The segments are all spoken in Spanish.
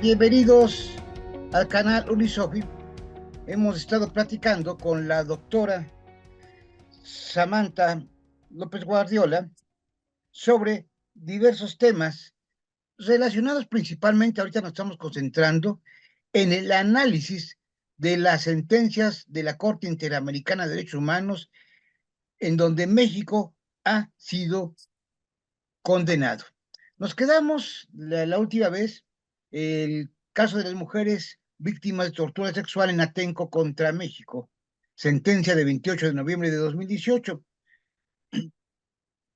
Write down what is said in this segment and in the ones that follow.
Bienvenidos al canal Unisofi. Hemos estado platicando con la doctora Samantha López Guardiola sobre diversos temas relacionados principalmente, ahorita nos estamos concentrando en el análisis de las sentencias de la Corte Interamericana de Derechos Humanos, en donde México ha sido condenado. Nos quedamos la última vez, el caso de las mujeres víctimas de tortura sexual en Atenco contra México, sentencia de 28 de noviembre de 2018.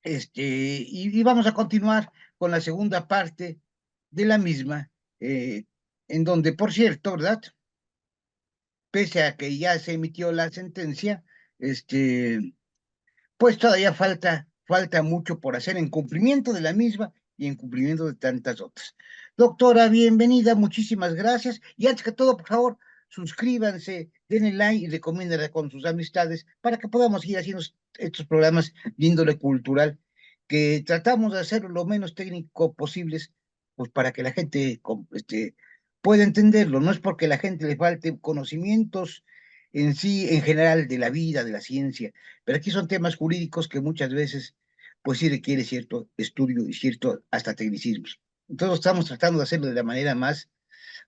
Y vamos a continuar con la segunda parte de la misma, en donde, por cierto, ¿verdad? Pese a que ya se emitió la sentencia, pues todavía falta mucho por hacer en cumplimiento de la misma y en cumplimiento de tantas otras. Doctora, bienvenida, muchísimas gracias. Y antes que todo, por favor, suscríbanse, denle like y recomiéndenla con sus amistades para que podamos ir haciendo estos programas de índole cultural, que tratamos de hacer lo menos técnico posibles, pues para que la gente pueda entenderlo. No es porque la gente le falte conocimientos en sí, en general, de la vida, de la ciencia, pero aquí son temas jurídicos que muchas veces, pues sí requiere cierto estudio y cierto hasta tecnicismos. Entonces estamos tratando de hacerlo de la manera más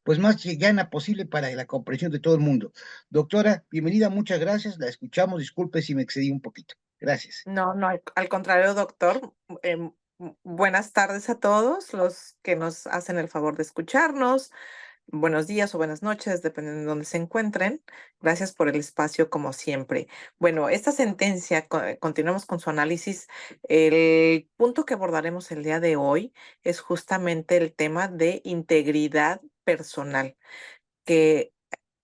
llana posible para la comprensión de todo el mundo. Doctora, bienvenida, muchas gracias, la escuchamos, disculpe si me excedí un poquito. Gracias. No, no, al contrario, doctor. Buenas tardes a todos los que nos hacen el favor de escucharnos. Buenos días o buenas noches, dependiendo de dónde se encuentren. Gracias por el espacio, como siempre. Bueno, esta sentencia, continuamos con su análisis. El punto que abordaremos el día de hoy es justamente el tema de integridad personal, que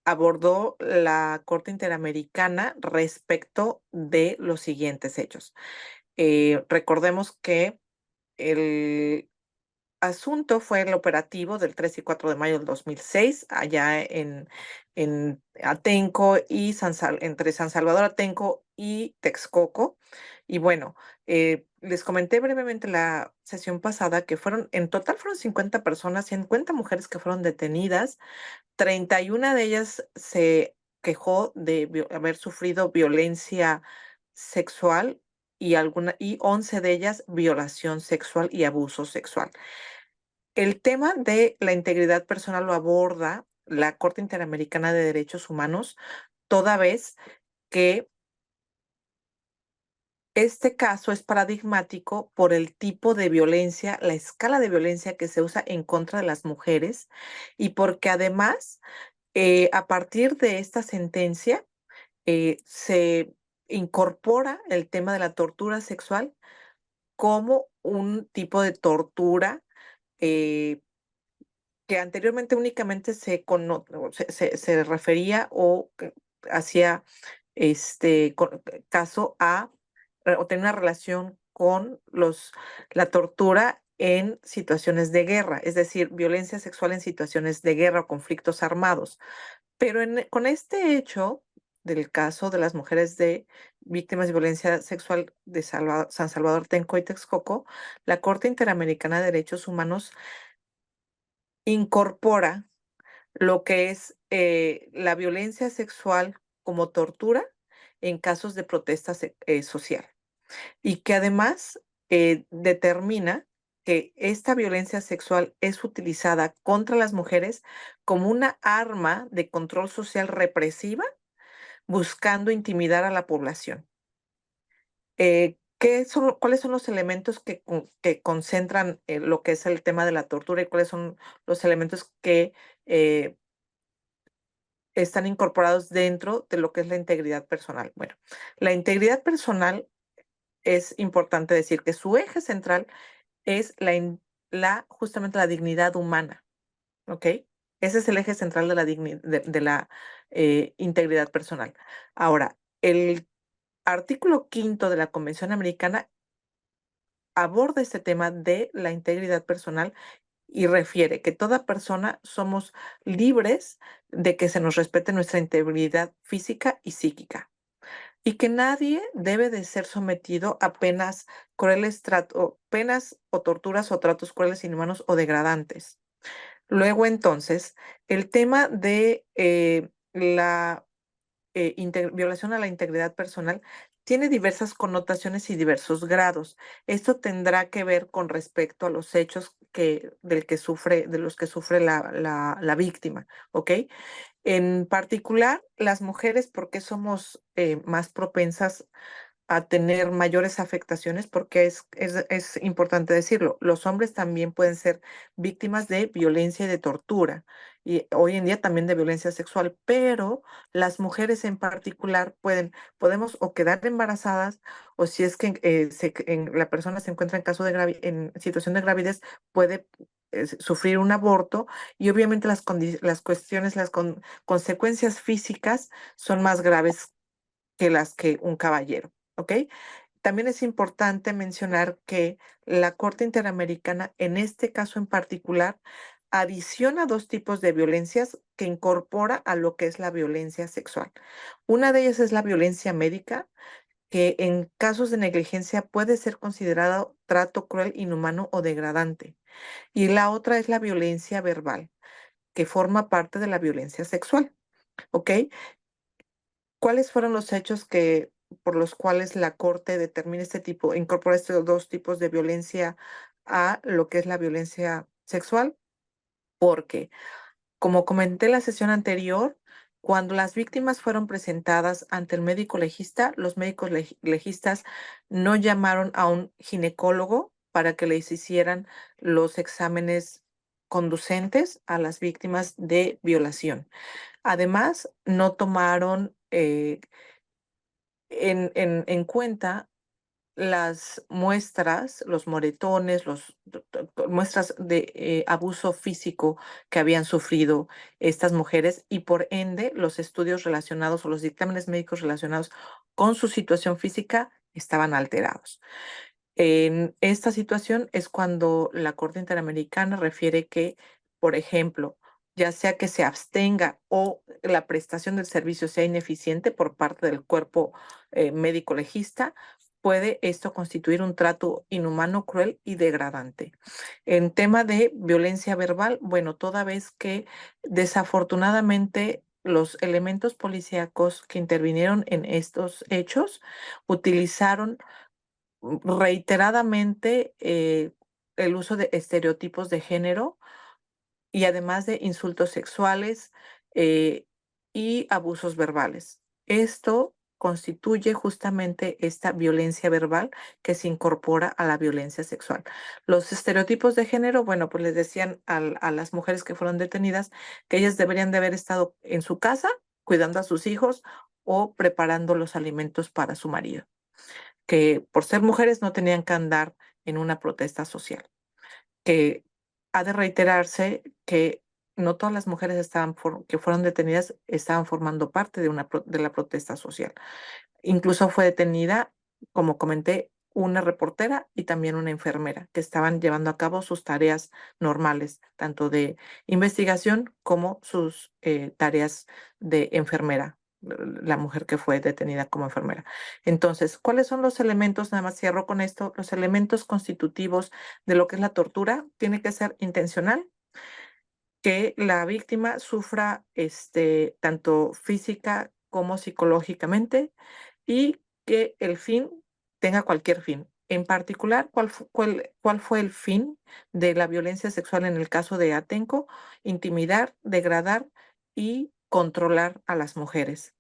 abordó la Corte Interamericana respecto de los siguientes hechos. Recordemos que el asunto fue el operativo del 3 y 4 de mayo del 2006, allá en Atenco y entre San Salvador Atenco y Texcoco. Y bueno, les comenté brevemente la sesión pasada que en total fueron 50 personas, 50 mujeres que fueron detenidas. 31 de ellas se quejó de haber sufrido violencia sexual y 11 de ellas violación sexual y abuso sexual. El tema de la integridad personal lo aborda la Corte Interamericana de Derechos Humanos, toda vez que este caso es paradigmático por el tipo de violencia, la escala de violencia que se usa en contra de las mujeres y porque además, a partir de esta sentencia, se incorpora el tema de la tortura sexual como un tipo de tortura, eh, que anteriormente únicamente se refería o que hacía caso a o tenía una relación con la tortura en situaciones de guerra, es decir, violencia sexual en situaciones de guerra o conflictos armados. Pero con este hecho del caso de las mujeres víctimas de violencia sexual de San Salvador, Tenco y Texcoco, la Corte Interamericana de Derechos Humanos incorpora lo que es la violencia sexual como tortura en casos de protesta social, y que además determina que esta violencia sexual es utilizada contra las mujeres como una arma de control social represiva, buscando intimidar a la población. ¿Cuáles son los elementos que concentran lo que es el tema de la tortura y cuáles son los elementos que eh, están incorporados dentro de lo que es la integridad personal? Bueno, la integridad personal es importante decir que su eje central es justamente la dignidad humana, ¿ok? Ese es el eje central de la integridad personal. Ahora, el artículo 5 de la Convención Americana aborda este tema de la integridad personal y refiere que toda persona somos libres de que se nos respete nuestra integridad física y psíquica, y que nadie debe de ser sometido a penas o torturas o tratos crueles, inhumanos o degradantes. Luego, entonces, el tema de la violación a la integridad personal tiene diversas connotaciones y diversos grados. Esto tendrá que ver con respecto a los hechos de los que sufre la víctima, ¿ok? En particular, las mujeres, ¿porque somos más propensas a tener mayores afectaciones? Porque es importante decirlo, los hombres también pueden ser víctimas de violencia y de tortura, y hoy en día también de violencia sexual, pero las mujeres en particular podemos o quedar embarazadas, o si es que la persona se encuentra en en situación de gravidez, puede sufrir un aborto, y obviamente las cuestiones, consecuencias físicas son más graves que las que un caballero, ¿ok? También es importante mencionar que la Corte Interamericana, en este caso en particular, adiciona dos tipos de violencias que incorpora a lo que es la violencia sexual. Una de ellas es la violencia médica, que en casos de negligencia puede ser considerado trato cruel, inhumano o degradante. Y la otra es la violencia verbal, que forma parte de la violencia sexual, ¿ok? ¿Cuáles fueron los hechos por los cuales la Corte determina incorpora estos dos tipos de violencia a lo que es la violencia sexual? Porque, como comenté en la sesión anterior, cuando las víctimas fueron presentadas ante el médico legista, los médicos legistas no llamaron a un ginecólogo para que les hicieran los exámenes conducentes a las víctimas de violación. Además, no tomaron en cuenta las muestras, los moretones, muestras de abuso físico que habían sufrido estas mujeres, y por ende los estudios relacionados o los dictámenes médicos relacionados con su situación física estaban alterados. En esta situación es cuando la Corte Interamericana refiere que, por ejemplo, ya sea que se abstenga o la prestación del servicio sea ineficiente por parte del cuerpo médico legista, puede esto constituir un trato inhumano, cruel y degradante. En tema de violencia verbal, bueno, toda vez que desafortunadamente los elementos policíacos que intervinieron en estos hechos utilizaron reiteradamente el uso de estereotipos de género, y además de insultos sexuales eh, y abusos verbales. Esto constituye justamente esta violencia verbal que se incorpora a la violencia sexual. Los estereotipos de género, bueno, pues les decían a las mujeres que fueron detenidas que ellas deberían de haber estado en su casa cuidando a sus hijos o preparando los alimentos para su marido, que por ser mujeres no tenían que andar en una protesta social, que ha de reiterarse que no todas las mujeres que fueron detenidas estaban formando parte de la protesta social. Incluso fue detenida, como comenté, una reportera y también una enfermera que estaban llevando a cabo sus tareas normales, tanto de investigación como sus tareas de enfermera, la mujer que fue detenida como enfermera. Entonces, ¿cuáles son los elementos? Nada más cierro con esto. Los elementos constitutivos de lo que es la tortura tiene que ser intencional, que la víctima sufra tanto física como psicológicamente, y que el fin tenga cualquier fin. En particular, ¿cuál fue el fin de la violencia sexual en el caso de Atenco? Intimidar, degradar y controlar a las mujeres.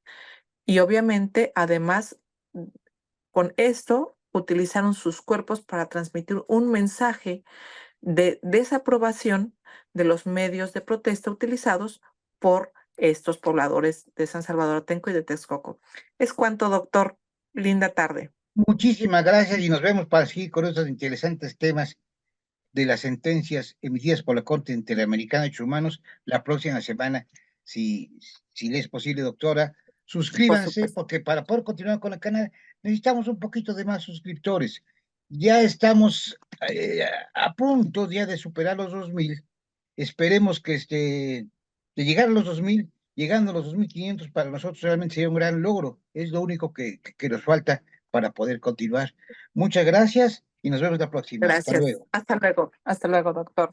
Y obviamente, además, con esto, utilizaron sus cuerpos para transmitir un mensaje de desaprobación de los medios de protesta utilizados por estos pobladores de San Salvador Atenco y de Texcoco. Es cuanto, doctor. Linda tarde. Muchísimas gracias y nos vemos para seguir con estos interesantes temas de las sentencias emitidas por la Corte Interamericana de Derechos Humanos la próxima semana, si le es posible, doctora. Por Suscríbanse, supuesto. porque para poder continuar con el canal necesitamos un poquito de más suscriptores. Ya estamos a punto ya de superar los 2000. Esperemos que de llegar a los 2000, llegando a los 2500, para nosotros realmente sería un gran logro. Es lo único que nos falta para poder continuar. Muchas gracias y nos vemos la próxima. Hasta Gracias. luego. Hasta luego. Hasta luego, doctor.